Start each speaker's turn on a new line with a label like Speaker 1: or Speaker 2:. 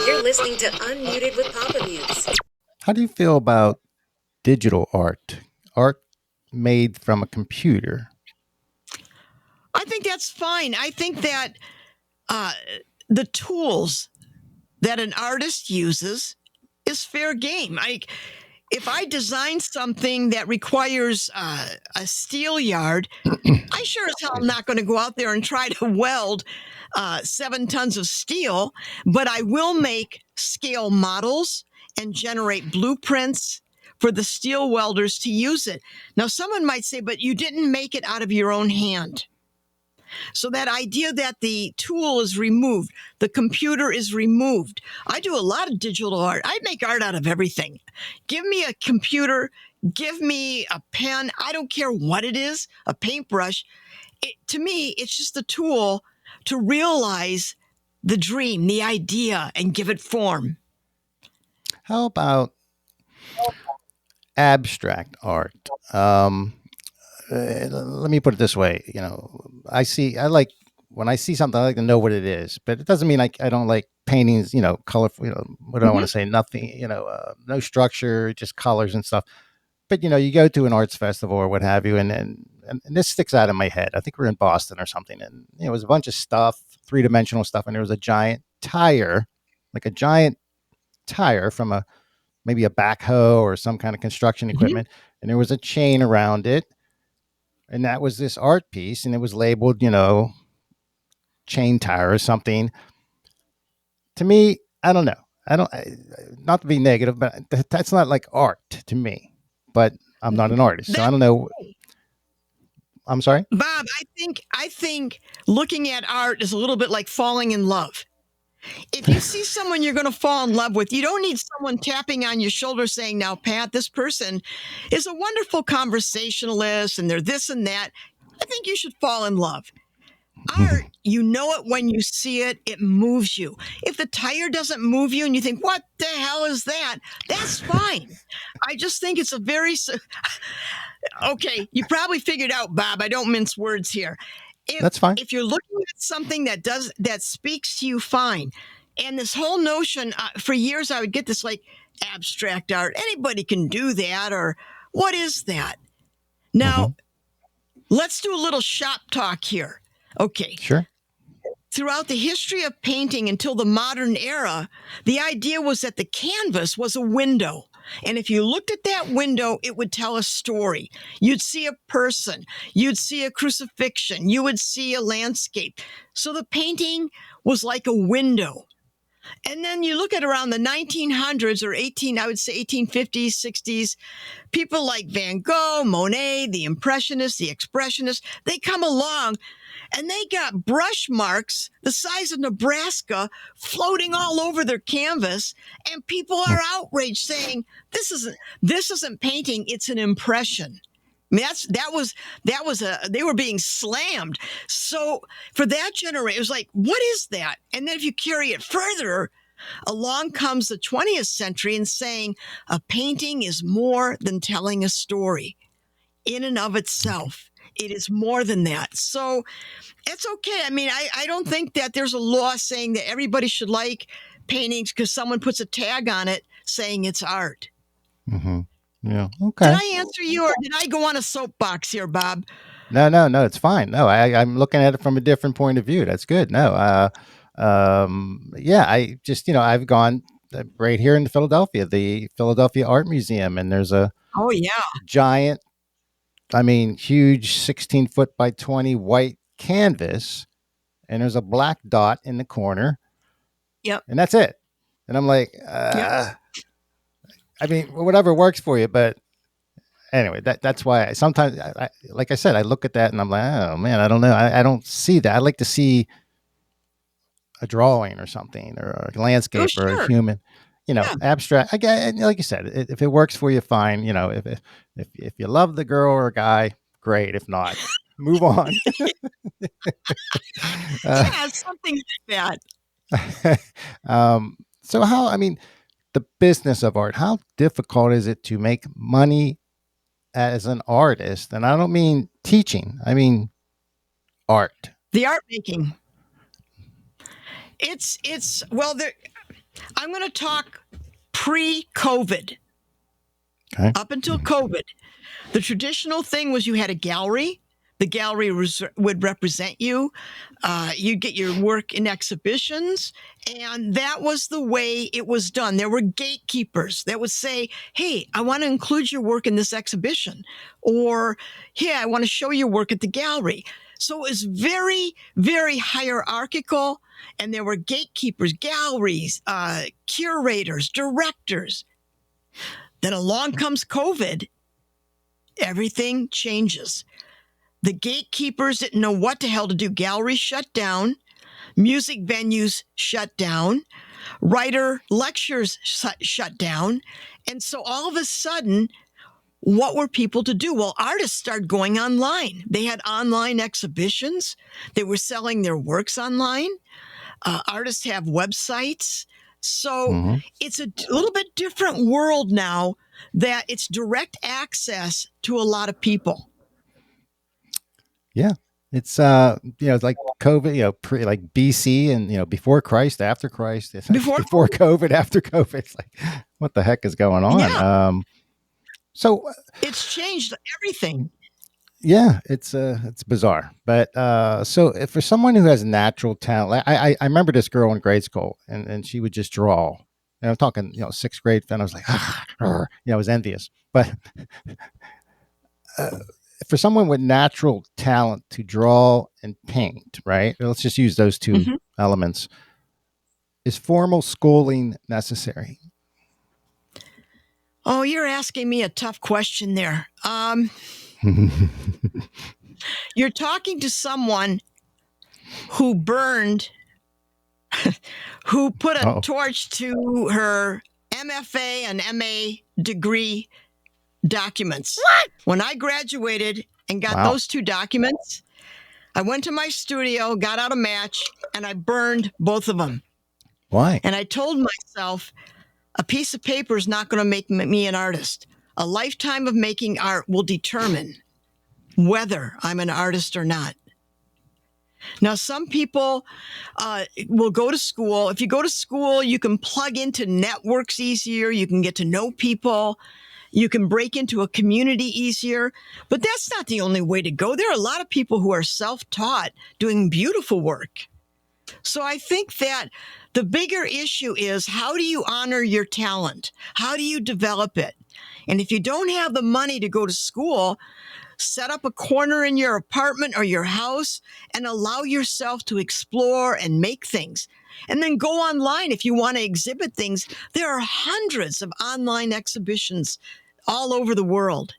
Speaker 1: You're listening to Unmuted with Papamutes.
Speaker 2: How do you feel about digital art? Art made from a computer?
Speaker 3: I think that's fine. I think that uh, the tools that an artist uses is fair game. If I design something that requires a steel yard, I sure as hell am not going to go out there and try to weld 7 tons of steel, but I will make scale models and generate blueprints for the steel welders to use it. Now, someone might say, but you didn't make it out of your own hand. So that idea that the tool is removed, the computer is removed. I do a lot of digital art. I make art out of everything. Give me a computer, give me a pen. I don't care what it is, a paintbrush. To me, it's just a tool to realize the dream, the idea, and give it form.
Speaker 2: How about abstract art? Let me put it this way. I like when I see something, I like to know what it is, but it doesn't mean I don't like paintings, colorful, what do I want to say? Nothing, no structure, just colors and stuff. But, you go to an arts festival or what have you, and this sticks out in my head. I think we're in Boston or something. And, it was a bunch of stuff, three-dimensional stuff. And there was a giant tire, like a giant tire from maybe a backhoe or some kind of construction equipment. And there was a chain around it. And that was this art piece, and it was labeled, chain tire or something. To me, I don't know. Not to be negative, but that's not like art to me. But I'm not an artist, so I don't know. I'm sorry,
Speaker 3: Bob, I think looking at art is a little bit like falling in love. If you see someone you're going to fall in love with, you don't need someone tapping on your shoulder saying, now, Pat, this person is a wonderful conversationalist and they're this and that. I think you should fall in love. Art, you know it when you see it, it moves you. If the tire doesn't move you and you think, what the hell is that? That's fine. I just think it's a very. Okay, you probably figured out, Bob. I don't mince words here.
Speaker 2: That's fine.
Speaker 3: If you're looking at something that speaks to you, fine. And this whole notion, for years, I would get this like abstract art. Anybody can do that, or what is that? Now, let's do a little shop talk here. Okay.
Speaker 2: Sure.
Speaker 3: Throughout the history of painting until the modern era, the idea was that the canvas was a window. And if you looked at that window, it would tell a story. You'd see a person, you'd see a crucifixion, you would see a landscape. So the painting was like a window. And then you look at around the 1900s or I would say 1850s, 60s, people like Van Gogh, Monet, the Impressionists, the Expressionists, they come along and they got brush marks the size of Nebraska floating all over their canvas. And people are outraged saying, this isn't painting, it's an impression. I mean, they were being slammed. So for that generation, it was like, what is that? And then if you carry it further, along comes the 20th century and saying a painting is more than telling a story in and of itself. It is more than that. So it's okay. I mean, I don't think that there's a law saying that everybody should like paintings because someone puts a tag on it saying it's art.
Speaker 2: Mm-hmm. Yeah. Okay.
Speaker 3: Did I answer you, or did I go on a soapbox here, Bob?
Speaker 2: No, it's fine. No, I'm looking at it from a different point of view. That's good. No, yeah, I just, I've gone right here in Philadelphia, the Philadelphia Art Museum, and there's a
Speaker 3: Oh yeah,
Speaker 2: giant, huge 16-foot by 20 white canvas, and there's a black dot in the corner.
Speaker 3: Yep.
Speaker 2: And that's it. And I'm like,
Speaker 3: Yep.
Speaker 2: Whatever works for you, but anyway, that's why sometimes, like I said, I look at that and I'm like, oh man, I don't know. I don't see that. I like to see a drawing or something, or a landscape, or a human, abstract. Like you said, if it works for you, fine. If you love the girl or guy, great. If not, move on.
Speaker 3: Yeah, something like
Speaker 2: that. So the business of art, how difficult is it to make money as an artist? And I don't mean teaching, I mean art.
Speaker 3: The art making. Well, I'm going to talk pre-COVID.
Speaker 2: Okay.
Speaker 3: Up until COVID, the traditional thing was you had a gallery. The gallery would represent you. You'd get your work in exhibitions. And that was the way it was done. There were gatekeepers that would say, hey, I want to include your work in this exhibition. Or, hey, I want to show your work at the gallery. So it was very, very hierarchical. And there were gatekeepers, galleries, curators, directors. Then along comes COVID. Everything changes. The gatekeepers didn't know what the hell to do. Galleries shut down. Music venues shut down. Writer lectures shut down. And so all of a sudden, what were people to do? Well, artists started going online. They had online exhibitions. They were selling their works online. Artists have websites. So it's a little bit different world now that it's direct access to a lot of people.
Speaker 2: Yeah. It's it's like COVID, like BC and before Christ, after Christ, before COVID, after COVID. It's like, what the heck is going on?
Speaker 3: Yeah.
Speaker 2: So
Speaker 3: it's changed everything.
Speaker 2: Yeah, it's bizarre. But so if for someone who has natural talent, I remember this girl in grade school, and she would just draw. And I'm talking, sixth grade, and I was like, I was envious. But for someone with natural talent to draw and paint, right? Let's just use those two elements. Is formal schooling necessary?
Speaker 3: Oh, you're asking me a tough question there. You're talking to someone who burned, who put a torch to her MFA and MA degree documents.
Speaker 1: What?
Speaker 3: When I graduated and got those two documents, I went to my studio, got out a match, and I burned both of them.
Speaker 2: Why?
Speaker 3: And I told myself, a piece of paper is not going to make me an artist. A lifetime of making art will determine whether I'm an artist or not. Now, some people will go to school. If you go to school, you can plug into networks easier. You can get to know people. You can break into a community easier. But that's not the only way to go. There are a lot of people who are self-taught doing beautiful work. So I think that the bigger issue is, how do you honor your talent? How do you develop it? And if you don't have the money to go to school, set up a corner in your apartment or your house and allow yourself to explore and make things. And then go online if you want to exhibit things. There are hundreds of online exhibitions all over the world.